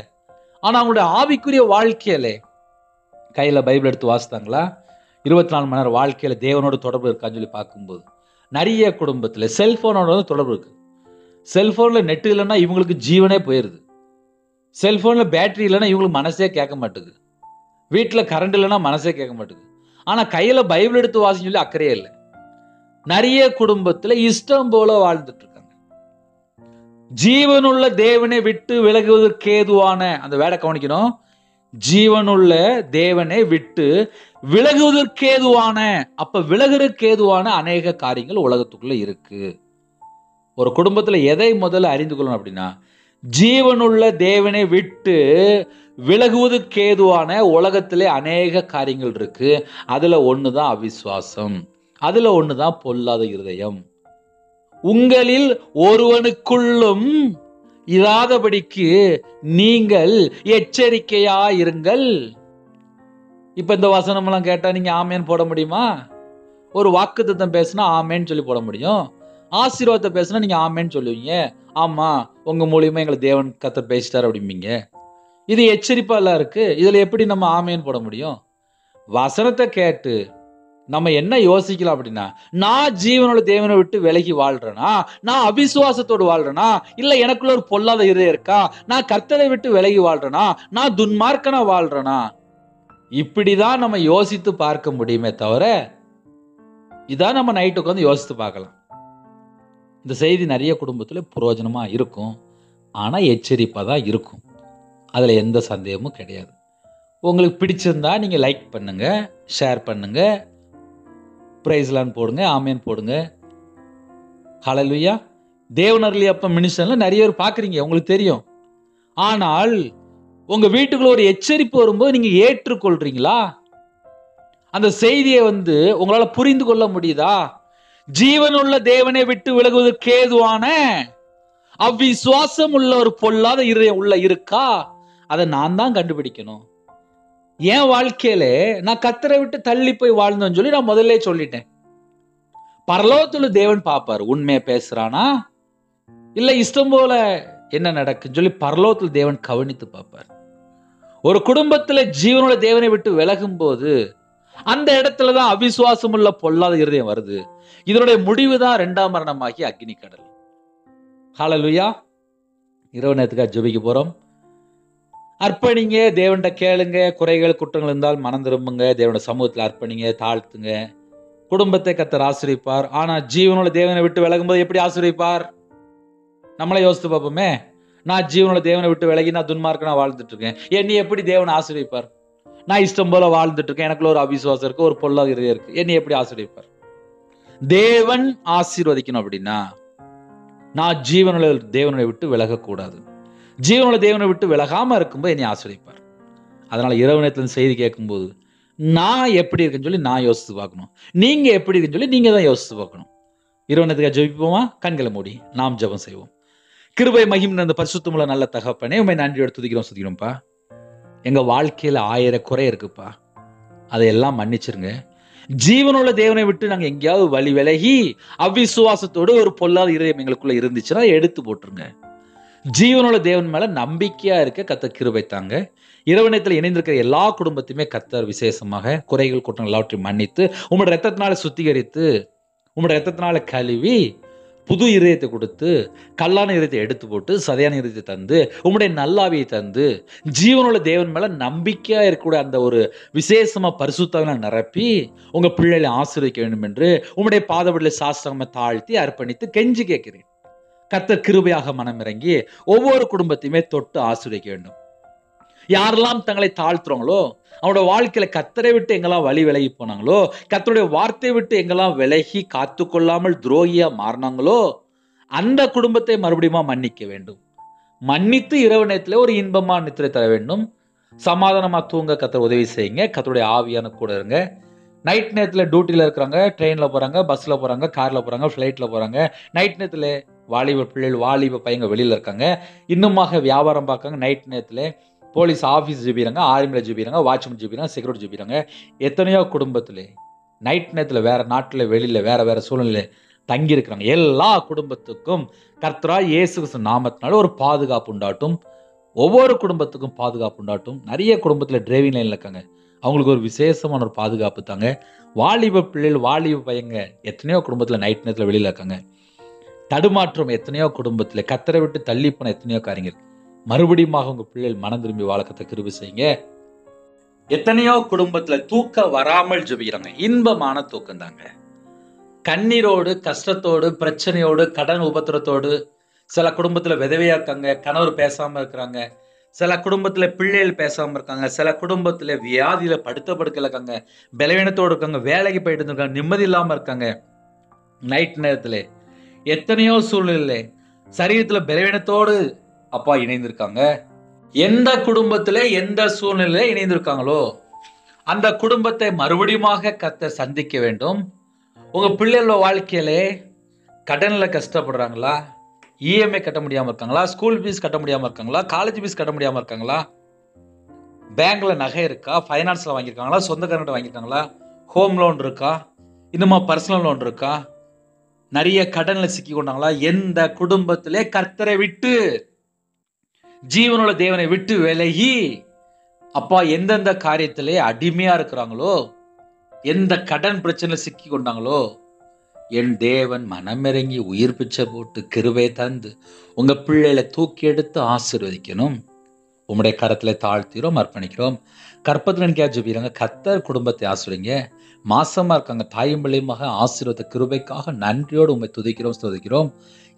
ஆனா அவங்களுடைய ஆவிக்குரிய வாழ்க்கையில கையில பைபிள் எடுத்து வாசித்தாங்களா? 24 மணி நேரம் வாழ்க்கையில தேவனோட தொடர்பு இருக்கான்னு சொல்லி பார்க்கும்போது நிறைய குடும்பத்துல செல்போனோட தொடர்பு இருக்கு. செல்போன்ல நெட் இல்லைன்னா இவங்களுக்கு ஜீவனே போயிருது. செல்போன்ல பேட்டரி இல்லைன்னா இவங்களுக்கு மனசே கேட்க மாட்டேங்குது. வீட்டுல கரண்ட் இல்லைன்னா மனசே கேட்க மாட்டேங்குது. ஆனா கையில பைபிள் எடுத்து வாசின்னு சொல்லி அக்கறையே இல்லை. நிறைய குடும்பத்துல இஷ்டம் போல வாழ்ந்துட்டு இருக்காங்க. ஜீவனுள்ள தேவனை விட்டு விலகுவதற்கு ஏதுவான அந்த வேட கவனிக்கணும். ஜீவனுள்ள தேவனை விட்டு விலகுவதற்கு ஏதுவான, அப்ப விலகுறதுக்கு ஏதுவான அநேக காரியங்கள் உலகத்துக்குள்ள இருக்கு. ஒரு குடும்பத்துல எதை முதல்ல அறிந்து கொள்ளணும் அப்படின்னா, ஜீவனுள்ள தேவனை விட்டு விலகுவதற்கு ஏதுவான உலகத்திலே அநேக காரியங்கள் இருக்கு. அதுல ஒண்ணுதான் அவிசுவாசம், அதுல ஒண்ணுதான் பொல்லாத இருதயம். உங்களில் ஒருவனுக்குள்ளும் இராதபடிக்கு நீங்கள் எச்சரிக்கையாயிருங்கள். இப்ப இந்த வசனம் எல்லாம் கேட்டா நீங்க ஆமேன்னு போட முடியுமா? ஒரு வாக்குத்தத்தம் பேசினா ஆமேன்னு சொல்லி போட முடியும். ஆசீர்வாதத்தை பேசுனா நீங்க ஆமேன்னு சொல்லுவீங்க. ஆமா, உங்க மூலியமா எங்களை தேவன் கர்த்தர் பேசிட்டார் அப்படிம்பீங்க. இது எச்சரிப்பா எல்லாம் இருக்கு. இதுல எப்படி நம்ம ஆமேன்னு போட முடியும்? வசனத்தை கேட்டு நம்ம என்ன யோசிக்கலாம் அப்படின்னா, நான் ஜீவனோட தேவனை விட்டு விலகி வாழ்றேனா, நான் அவிசுவாசத்தோடு வாழ்றேனா, இல்ல எனக்குள்ள ஒரு பொல்லாத இதயம் இருக்கா, நான் கர்த்தரை விட்டு விலகி வாழ்றேனா, நான் துன்மார்க்கனா வாழ்றேனா, இப்படிதான் நம்ம யோசித்து பார்க்க முடியுமே தவிர, இதான் நம்ம நைட்டு உட்காந்து யோசித்து பார்க்கலாம். இந்த செய்தி நிறைய குடும்பத்துல பிரயோஜனமா இருக்கும். ஆனா எச்சரிப்பா தான் இருக்கும். அதுல எந்த சந்தேகமும் கிடையாது. உங்களுக்கு பிடிச்சிருந்தா நீங்க லைக் பண்ணுங்க, ஷேர் பண்ணுங்க, பிரைஸ்லான்னு போடுங்க, ஆமேன் போடுங்க. ஹல்லேலூயா. தேவனர்லி அப்ப மினிஸ்டர்ல நிறைய பேர் பாக்குறீங்க, உங்களுக்கு தெரியும். ஆனால் உங்க வீட்டுக்குள்ள ஒரு எச்சரிப்பு வரும்போது நீங்க ஏற்றுக்கொள்றீங்களா? அந்த செய்தியை உங்களால புரிந்து கொள்ள முடியுதா? ஜீவனுள்ள தேவனை விட்டு விலகுவதற்கு ஏதுவான அவ்விசுவாசம் உள்ள ஒரு பொல்லாத இருதயம் உள்ள இருக்கா? அதை நான் தான் கண்டுபிடிக்கணும். என் வாழ்க்கையில நான் கர்த்தரை விட்டு தள்ளி போய் வாழ்ந்தேன்னு சொல்லி நான் முதல்ல சொல்லிட்டேன். பரலோகத்துல தேவன் பாப்பாரு, உண்மையை பேசுறானா இல்ல இஷ்டம் போல என்ன நடக்குன்னு சொல்லி பரலோகத்துல தேவன் கவனித்து பார்ப்பார். ஒரு குடும்பத்துல ஜீவனோட தேவனை விட்டு விலகும் போது அந்த இடத்துலதான் அவிசுவாசம் உள்ள பொல்லாத இருதயம் வருது. இதனுடைய முடிவு தான் 2ஆம் மரணமாகி அக்னி கடல். ஹல்லேலூயா. இரவு நேரத்துக்காக ஜெபிக்க போறோம். அர்ப்பணிங்க, தேவன்கிட்ட கேளுங்க. குறைகள் குற்றங்கள் இருந்தால் மனம் திரும்புங்க, தேவனோட சமூகத்தில் அர்ப்பணிங்க, தாழ்த்துங்க. குடும்பத்தை கர்த்தர் ஆசீர்வதிப்பார். ஆனா ஜீவனோட தேவனை விட்டு விலகும்போது எப்படி ஆசீர்வதிப்பார்? நம்மளே யோசித்து பார்ப்போமே. நான் ஜீவனோட தேவனை விட்டு விலகி நான் துன்மார்க்கனா வாழ்ந்துட்டு இருக்கேன், என்னை எப்படி தேவனை ஆசீர்வதிப்பார்? நான் இஷ்டம் போல வாழ்ந்துட்டு இருக்கேன், எனக்குள்ள ஒரு அவிசுவாசம் இருக்கு, ஒரு பொல்லாத இருதயம் இருக்கு, என்னை எப்படி ஆசீர்வதிப்பார்? தேவன் ஆசீர்வதிக்கணும் அப்படின்னா நான் ஜீவனுள்ள தேவனை விட்டு விலகக்கூடாது. ஜீவனுள்ள தேவனை விட்டு விலகாம இருக்கும்போது என்னை ஆசீர்வதிப்பார். அதனால இரவு நேரத்துல செய்தி கேட்கும்போது நான் எப்படி இருக்குன்னு சொல்லி நான் யோசித்து பார்க்கணும். நீங்க எப்படி இருக்குன்னு சொல்லி நீங்க தான் யோசித்து பார்க்கணும். இரவு நேரத்துக்காக ஜெபிப்போமா? கண்களை மூடி நாம் ஜெபம் செய்வோம். கிருபை மகிமை அந்த பரிசுத்தமுள்ள நல்ல தகப்பனே, உண்மை நன்றியோட துதிக்கிறோம்ப்பா. எங்க வாழ்க்கையில 1000 குறை இருக்குப்பா, அதையெல்லாம் மன்னிச்சிருங்க. ஜீவனுள்ள தேவனை விட்டு நாங்க எங்கேயாவது வழி விலகி அவிசுவாசத்தோடு ஒரு பொல்லாத இருதயம் எங்களுக்குள்ள இருந்துச்சுன்னா எடுத்து போட்டுருங்க. ஜீவனுள்ள தேவன் மேல நம்பிக்கையா இருக்க கர்த்தர் கிருபை தாங்க. இரவு நேரத்தில் இணைந்திருக்கிற எல்லா குடும்பத்தையுமே கர்த்தர் விசேஷமாக குறைகள் குற்றங்கள் எல்லாவற்றையும் மன்னித்து உம்முடைய ரத்தத்தினால சுத்திகரித்து உம்முடைய ரத்தத்தினால கழுவி புது இதயத்தை கொடுத்து கல்லான இதயத்தை எடுத்து போட்டு சதையான இதயத்தை தந்து உம்முடைய நல்லாவியை தந்து ஜீவனுள்ள தேவன் மேல நம்பிக்கையா இருக்கக்கூடிய அந்த ஒரு விசேஷமா பரிசுத்தாவில நிரப்பி உங்க பிள்ளைகளை ஆசீர்வதிக்க வேண்டும் என்று உம்முடைய பாதபடியில சாஸ்திரமா தாழ்த்தி அர்ப்பணித்து கெஞ்சி கேட்கிறேன். கர்த்தர் கிருபையாக மனம் இறங்கி ஒவ்வொரு குடும்பத்தையுமே தொட்டு ஆசீர்வதிக்க வேண்டும். யாரெல்லாம் தங்களை தாழ்த்துறாங்களோ, அவனோட வாழ்க்கையில கர்த்தரை விட்டு எங்கெல்லாம் வழி விலகி போனாங்களோ, கர்த்தருடைய வார்த்தையை விட்டு எங்கெல்லாம் விலகி காத்து கொள்ளாமல் துரோகியா மாறினாங்களோ, அந்த குடும்பத்தை மறுபடியும் மன்னிக்க வேண்டும். மன்னித்து இரவு நேரத்துல ஒரு இன்பமா நித்திரை தர வேண்டும். சமாதானமா தூங்க கர்த்தர் உதவி செய்யுங்க. கர்த்தருடைய ஆவியான கூட இருங்க. நைட் நேரத்துல டியூட்டில இருக்கிறாங்க, ட்ரெயின்ல போறாங்க, பஸ்ல போறாங்க, கார்ல போறாங்க, ஃபிளைட்ல போறாங்க. நைட் நேரத்துல வாலிப பிள்ளைகள் வாலிப பையங்க வெளியில இருக்காங்க. இன்னுமாக வியாபாரம் பார்க்காங்க. நைட் நேரத்துல போலீஸ் ஆஃபீஸ் ஜெபிக்கிறாங்க, ஆர்மியில் ஜெபிக்கிறாங்க, வாட்ச்மேன் ஜெபிக்கிறாங்க, செக்யூரிட்டி ஜெபிக்கிறாங்க. எத்தனையோ குடும்பத்தில் நைட் நேரத்தில் வேற நாட்டில் வெளியில் வேற வேற சூழ்நிலை தங்கி இருக்கிறாங்க. எல்லா குடும்பத்துக்கும் கர்த்தராகிய இயேசு கிறிஸ்து நாமத்தினால ஒரு பாதுகாப்பு உண்டாட்டும். ஒவ்வொரு குடும்பத்துக்கும் பாதுகாப்பு உண்டாட்டும். நிறைய குடும்பத்தில் டிரைவிங் லைனில் இருக்காங்க, அவங்களுக்கு ஒரு விசேஷமான ஒரு பாதுகாப்பு தாங்க. வாலிப பிள்ளைகள் வாலிப பையங்க எத்தனையோ குடும்பத்தில் நைட் நேரத்தில் வெளியில் இருக்காங்க. தடுமாற்றம் எத்தனையோ குடும்பத்தில், கர்த்தரை விட்டு தள்ளி போன எத்தனையோ காரியங்கள். மறுபடியும் உங்க பிள்ளைகள் மனம் திரும்பி வாழக்கத்தை கிருபை செய்யுங்க. எத்தனையோ குடும்பத்துல தூக்க வராமல் ஜெபிக்கிறாங்க. இன்பமான தூக்கம் தாங்க. கண்ணீரோடு கஷ்டத்தோடு பிரச்சனையோடு கடன் உபத்திரத்தோடு சில குடும்பத்துல விதவையா இருக்காங்க, கணவர் பேசாம இருக்கிறாங்க. சில குடும்பத்துல பிள்ளைகள் பேசாம இருக்காங்க. சில குடும்பத்துல வியாதியில படுத்த படுக்கல இருக்காங்க, பலவீனத்தோடு இருக்காங்க, வேலைக்கு போயிட்டு இருக்காங்க, நிம்மதி இல்லாம இருக்காங்க. நைட் நேரத்துல எத்தனையோ சூழ்நிலை சரீரத்துல பலவீனத்தோடு அப்பா இணைந்திருக்காங்க. எந்த குடும்பத்துல எந்த சூழ்நிலையில இணைந்திருக்காங்களோ அந்த குடும்பத்தை மறுபடியும் கர்த்தர் சந்திக்க வேண்டும். உங்க பிள்ளைகளோட வாழ்க்கையில கடன்ல கஷ்டப்படுறாங்களா, இஎம்ஐ கட்ட முடியாம இருக்காங்களா, ஸ்கூல் ஃபீஸ் கட்ட முடியாம இருக்காங்களா, காலேஜ் ஃபீஸ் கட்ட முடியாம இருக்காங்களா, பேங்க்ல நகை இருக்கா, ஃபைனான்ஸ்ல வாங்கியிருக்காங்களா, சொந்த கரண்ட் வாங்கியிருக்காங்களா, ஹோம் லோன் இருக்கா, இன்னுமா பர்சனல் லோன் இருக்கா, நிறைய கடன்ல சிக்கி கொண்டாங்களா? எந்த குடும்பத்திலே கர்த்தரை விட்டு, ஜீவனுள்ள தேவனை விட்டு விலகி, அப்பா எந்தெந்த காரியத்திலே அடிமையா இருக்கிறாங்களோ, எந்த கடன் பிரச்சனை சிக்கி கொண்டாங்களோ, என் தேவன் மனமிறங்கி உயிர் பிச்சை போட்டு கிருபை தந்து உங்க பிள்ளைகளை தூக்கி எடுத்து ஆசீர்வதிக்கணும். உம்முடைய கரத்துல தாழ்த்திரோம், அர்ப்பணிக்கிறோம். கற்பத்தில் நினைக்க ஜெபிக்கிறாங்க, கர்த்தர் குடும்பத்தை ஆசீர்வதிங்க. மாசமா இருக்காங்க, தாயும் பிள்ளையுமாக ஆசீர்வாத கிருபைக்காக நன்றியோடு உண்மை துதிக்கிறோம், ஸ்தோதிக்கிறோம்.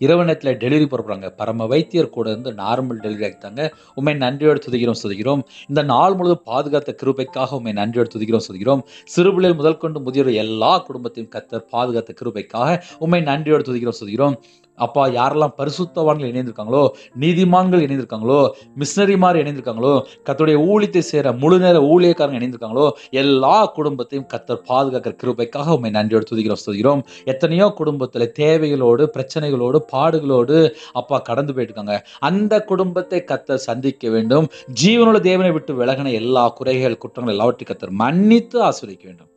இரவு நேரத்தில் டெலிவரி போடுறாங்க, பரம வைத்தியர் கூட இருந்து நார்மல் டெலிவரி ஆகிட்டாங்க. உண்மை நன்றியோடு துதிக்கிறோம், ஸ்தோதிக்கிறோம். இந்த நாள் முழுவதும் பாதுகாத்த கிருபைக்காக உண்மை நன்றியோடு துதிக்கிறோம், ஸ்தோதிக்கிறோம். சிறுபிள்ளைகள் முதல் கொண்டு முதியோர் எல்லா குடும்பத்தையும் கர்த்தர் பாதுகாத்த கிருபைக்காக உண்மை நன்றியோடு துதிக்கிறோம், ஸ்தோதிக்கிறோம். அப்பா, யாரெல்லாம் பரிசுத்தவான்கள் இணைந்திருக்காங்களோ, நீதிமான்கள் இணைந்திருக்காங்களோ, மிஷனரிமார் இணைந்திருக்காங்களோ, கர்த்தருடைய ஊழியத்தை செய்கிற முழு நேர ஊழியக்காரங்க இணைந்திருக்காங்களோ, எல்லா குடும்பத்தையும் கர்த்தர் பாதுகாக்கிற கிருபைக்காக உண்மை நன்றியோடு துதிக்கிறோம், ஸ்தோதிக்கிறோம். எத்தனையோ குடும்பத்தில் தேவைகளோடு, பிரச்சனைகளோடு, பாடுகளோடு அப்பா கடந்து போயிட்டு இருக்காங்க. அந்த குடும்பத்தை கர்த்தர் சந்திக்க வேண்டும். ஜீவனுள்ள தேவனை விட்டு விலகின எல்லா குறைகள், குற்றங்கள் எல்லாவற்றையும் கர்த்தர் மன்னித்து ஆசீர்வதிக்க வேண்டும்.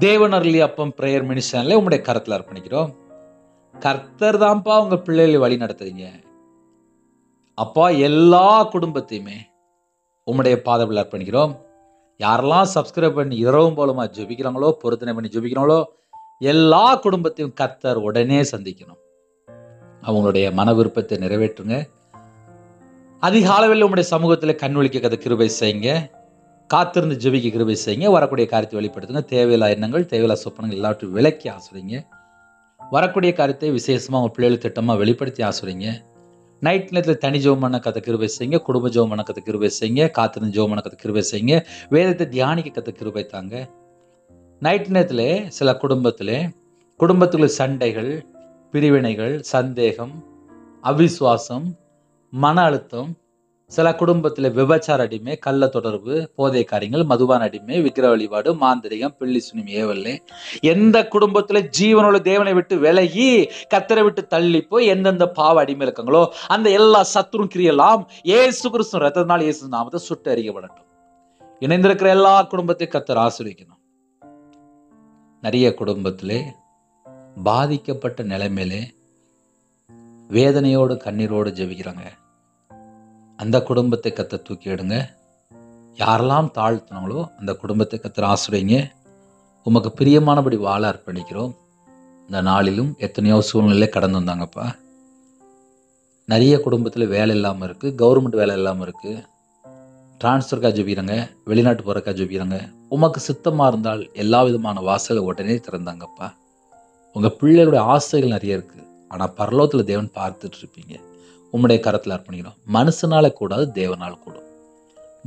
தேவன் அருளி அப்பம் பிரேயர் மினிஸ்ட்ரியில உங்களுடைய கரத்தில் அர்ப்பணிக்கிறோம். கர்த்தர் தான்ப்பா உங்க பிள்ளைகளை வழி நடத்துறீங்க. அப்பா, எல்லா குடும்பத்தையுமே உம்முடைய பாதத்தில் அர்ப்பணிக்கிறோம். யாரெல்லாம் சப்ஸ்கிரைப் பண்ணி இரவும் போலமா ஜெபிக்கிறாங்களோ, பொருத்தனை பண்ணி ஜெபிக்கிறாங்களோ, எல்லா குடும்பத்தையும் கர்த்தர் உடனே சந்திக்கணும். அவங்களுடைய மன விருப்பத்தை நிறைவேற்றுங்க. அதிகாலையில் உம்முடைய சமூகத்தில் கண்வழிக்க கதை கிருபை செய்யுங்க. காத்திருந்து ஜெபிக்க கிருபை செய்யுங்க. வரக்கூடிய காரியத்தை வெளிப்படுத்துங்க. தேவையில்லா எண்ணங்கள், தேவையில்லா சொப்பனங்கள் எல்லாவற்றையும் விலக்கி ஆசுறீங்க. வரக்கூடிய காரியத்தை விசேஷமாக உங்கள் பிள்ளைகளுக்கு திட்டமாக வெளிப்படுத்தி ஆசுறீங்க. நைட் நேரத்தில் தனி ஜெபம் பண்ண கதை கிருபை செய்யுங்க. குடும்ப ஜெபம் பண்ண கதை கிருபை செய்யுங்க. காத்திருந்து ஜெபம் பண்ண கதை கிருபை செய்யுங்க. வேதத்தை தியானிக்க கதை கிருபை தாங்க. நைட் நேரத்தில் சில குடும்பத்துக்குள்ள சண்டைகள், பிரிவினைகள், சந்தேகம், அவிசுவாசம், மன அழுத்தம், சில குடும்பத்தில் விபச்சார அடிமை, கள்ள தொடர்பு, போதை காரியங்கள், மதுபான அடிமை, விக்கிர வழிபாடு, மாந்திரிகம், பில்லி சுனிமி ஏவல்ல, எந்த குடும்பத்தில் ஜீவனுள்ள தேவனை விட்டு விலகி கர்த்தரை விட்டு தள்ளி போய் எந்தெந்த பாவ அடிமை இருக்காங்களோ, அந்த எல்லா சத்துரு கிரியெல்லாம் இயேசு கிறிஸ்து ரத்தத்தினால் இயேசு நாமத்தை சுட்டு அறியப்படட்டும். இணைந்திருக்கிற எல்லா குடும்பத்தையும் கர்த்தர் ஆசீர்வதிக்கணும். நிறைய குடும்பத்திலே பாதிக்கப்பட்ட நிலைமையிலே வேதனையோடு கண்ணீரோடு ஜெபிக்கிறாங்க. அந்த குடும்பத்தை கர்த்தர் தூக்கி எடுங்க. யாரெல்லாம் தாழ்த்தினாங்களோ அந்த குடும்பத்தை கர்த்தர் ஆசீர்வதிங்க. உமக்கு பிரியமானபடி வாழ அர்ப்பணிக்கிறோம். இந்த நாளிலும் எத்தனையோ சூழ்நிலை கடந்து வந்தாங்கப்பா. நிறைய குடும்பத்தில் வேலை இல்லாமல் இருக்குது, கவர்மெண்ட் வேலை இல்லாமல் இருக்குது, டிரான்ஸ்ஃபருக்காக ஜெபிக்கிறாங்க, வெளிநாட்டு போகிறக்காக ஜெபிக்கிறாங்க. உமக்கு சித்தமாக இருந்தால் எல்லா விதமான வாசலை உடனே திறந்தாங்கப்பா. உங்கள் பிள்ளைகளுடைய ஆசைகள் நிறைய இருக்குது, ஆனால் பரலோகத்தில் தேவன் பார்த்துட்டு இருப்பீங்க. உம்முடைய கரத்தில் அர்ப்பணிக்கிறோம். மனுஷனால கூடாது, தேவனால் கூடும்.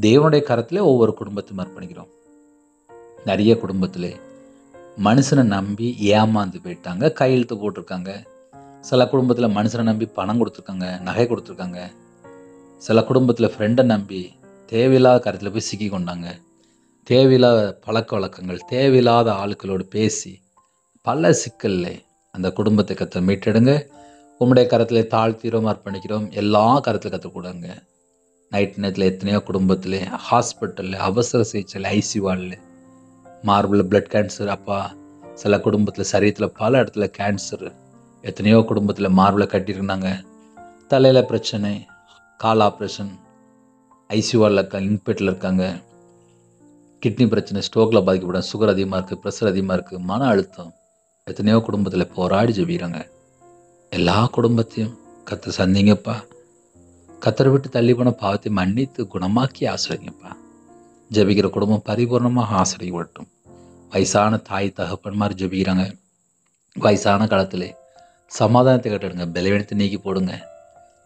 தேவனுடைய கரத்திலே ஒவ்வொரு குடும்பத்தையும் அர்ப்பணிக்கிறோம். நிறைய குடும்பத்திலே மனுஷனை நம்பி ஏமாந்து போயிட்டாங்க, கையெழுத்து போட்டிருக்காங்க. சில குடும்பத்தில் மனுஷனை நம்பி பணம் கொடுத்துருக்காங்க, நகை கொடுத்துருக்காங்க. சில குடும்பத்தில் ஃப்ரெண்டை நம்பி தேவையில்லாத காரியத்தில் போய் சிக்கி கொண்டாங்க. தேவையில்லாத பழக்க வழக்கங்கள், தேவையில்லாத ஆட்களோடு பேசி பல சிக்கல்ல அந்த குடும்பத்தை கர்த்தர் மீட்டெடுங்க. உம்முடைய கரத்தில் தாழ்த்திரோம், அர்ப்பணிக்கிறோம். எல்லா கரத்தில் கற்றுக்கூடாங்க. நைட் நேரத்தில் எத்தனையோ குடும்பத்தில் ஹாஸ்பிட்டலில், அவசர சிகிச்சையில், ஐசியூவில், மார்பிள் பிளட் கேன்சர். அப்பா, சில குடும்பத்தில் சரீரத்தில் பல இடத்துல கேன்சர். எத்தனையோ குடும்பத்தில் மார்பிளை கட்டியிருந்தாங்க. தலையில் பிரச்சனை, கால் ஆப்ரேஷன், ஐசியூவில் இருக்காங்க, இன்பேட்டில் இருக்காங்க. கிட்னி பிரச்சனை, ஸ்ட்ரோக்கில் பாதிக்கப்படும், சுகர் அதிகமாக இருக்குது, ப்ரெஷர் அதிகமாக இருக்குது, மன அழுத்தம். எத்தனையோ குடும்பத்தில் போராடி ஜெபிக்கிறாங்க. எல்லா குடும்பத்தையும் கர்த்தர் சந்திங்கப்பா. கர்த்தரை விட்டு தள்ளி போன பாவத்தை மன்னித்து குணமாக்கி ஆசிரியங்கப்பா. ஜெபிக்கிற குடும்பம் பரிபூர்ணமாக ஆசிரியப்படட்டும். வயசான தாய் தகப்பன்மார் ஜெபிக்கிறாங்க. வயசான காலத்திலே சமாதானத்தை கட்டிடுங்க, பலவீனத்தை நீக்கி போடுங்க.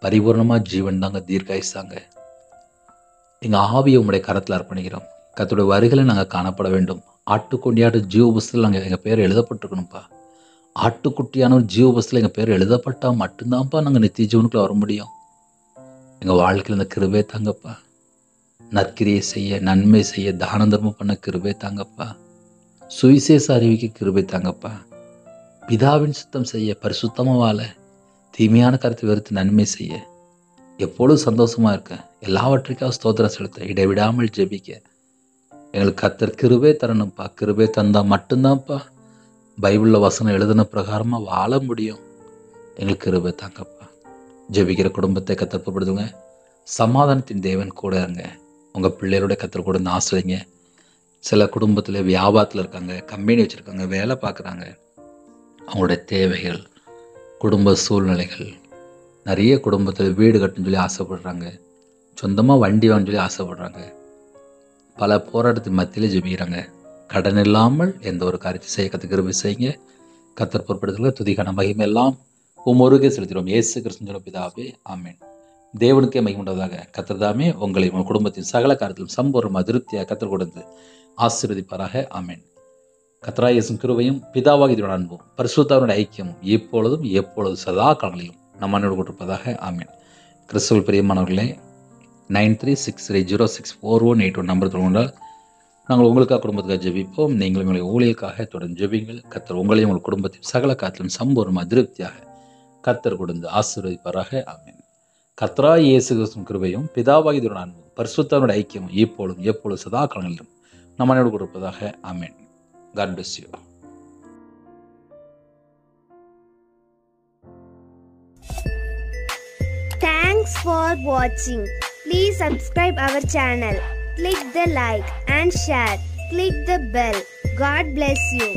பரிபூர்ணமாக ஜீவன் தாங்க, தீர்க்காயுசாங்க. எங்கள் ஆவியை உங்களுடைய கரத்தில் அர்ப்பணிக்கிறோம். கர்த்தருடைய வருகையில் நாங்கள் காணப்பட வேண்டும். ஆட்டுக்குட்டியாட்டு ஜீவ புஸ்தகத்தில் நாங்கள் எங்கள் பேர் எழுதப்பட்டிருக்கணும்ப்பா. ஆட்டுக்குட்டியான ஒரு ஜீவ புஸ்தகத்தில் எங்கள் பேர் எழுதப்பட்டால் மட்டும்தான்ப்பா நாங்கள் நித்திய ஜீவனுக்குள்ள வர முடியும். எங்கள் வாழ்க்கையில் இந்த கிருபை தாங்கப்பா. நற்கிரியை செய்ய, நன்மை செய்ய, தான தர்மம் பண்ண கிருபை தாங்கப்பா. சுவிசேஷ அறிவிக்க கிருபை தாங்கப்பா. பிதாவின் சுத்தம் செய்ய, பரிசுத்தமாக வாழ, தீமையான கருத்தை வெறுத்து நன்மை செய்ய, எப்பொழுதும் சந்தோஷமாக இருக்க, எல்லாவற்றுக்காக ஸ்தோத்திரம் செலுத்த, இடைவிடாமல் ஜெபிக்க எங்களுக்கு கர்த்தர் கிருபை தரணும்ப்பா. கிருபை தந்தால் மட்டும்தான்ப்பா பைபிளில் வசனம் எழுதின பிரகாரமாக வாழ முடியும். எங்களுக்கு கிருபை தாங்கப்பா. ஜெபிக்கிற குடும்பத்தை கத்தப்படுத்துங்க. சமாதானத்தின் தேவன் கூட இருங்க. உங்கள் பிள்ளைகளோட கத்தர் கூட ஆசிரியங்க. சில குடும்பத்தில் வியாபாரத்தில் இருக்காங்க, கம்பெனி வச்சுருக்காங்க, வேலை பார்க்குறாங்க. அவங்களுடைய தேவைகள், குடும்ப சூழ்நிலைகள், நிறைய குடும்பத்தில் வீடு கட்டணும்னு சொல்லி ஆசைப்படுறாங்க, சொந்தமாக வண்டி வாங்கன்னு சொல்லி ஆசைப்படுறாங்க. பல போராட்டத்தின் மத்தியில் ஜெபிக்கிறாங்க. கடன் இல்லாமல் எந்த ஒரு காரியத்தை செய்ய கிருபை செய்யுங்க. கத்தர் பொறுப்படுத்துங்க. துதிக்கான மகிமை எல்லாம் ஒருவருக்கே செலுத்திடுவோம். இயேசு கிறிஸ்துவின் பிதாவே, ஆமென். தேவனுக்கே மகிமுண்டதாக. கத்தர் தாமே உங்களை உங்கள் குடும்பத்தின் சகல காரியத்திலும் சம்பூர்ண திருப்தியாக கத்தர் கொடுத்து ஆசீர்வதிப்பாராக. ஆமென். கர்த்தராகிய இயேசுவின் கிருபையும் பிதாவாகிய தேவனுடைய அன்பும் பரிசுத்தருடைய ஐக்கியமும் எப்பொழுதும் சதா காலங்களிலும் நம்ம அன்போடு கொண்டிருப்பதாக. ஆமென். கிறிஸ்துவில் பிரியமானவர்களே, 9363064181 நம்பர் தொடர்ந்தால் நாங்கள் உங்களுக்காக குடும்பத்துக்காக ஜெபிப்போம். நீங்களும் உங்களை ஊழியருக்காக தொடர்ந்து ஜெபிங்கள். கர்த்தர் உங்களையும் உங்கள் குடும்பத்தின் சகல காரியத்திலும் சம்பூர்ண திருப்தியாக கர்த்தர் கொடுத்து ஆசீர்வதிப்பாராக. ஆமென். கர்த்தராகிய இயேசு கிறிஸ்துவின் கிருபையும் பிதாவாகிய தேவனுடைய அன்பும் பரிசுத்தருடைய ஐக்கியமும் எப்பொழுதும் சதா காலங்களிலும் நம்ம அன்போடு கொண்டிருப்பதாக. ஆமென். God bless you.
Thanks for watching. Please subscribe our channel. Click the like and share. Click the bell. God bless you.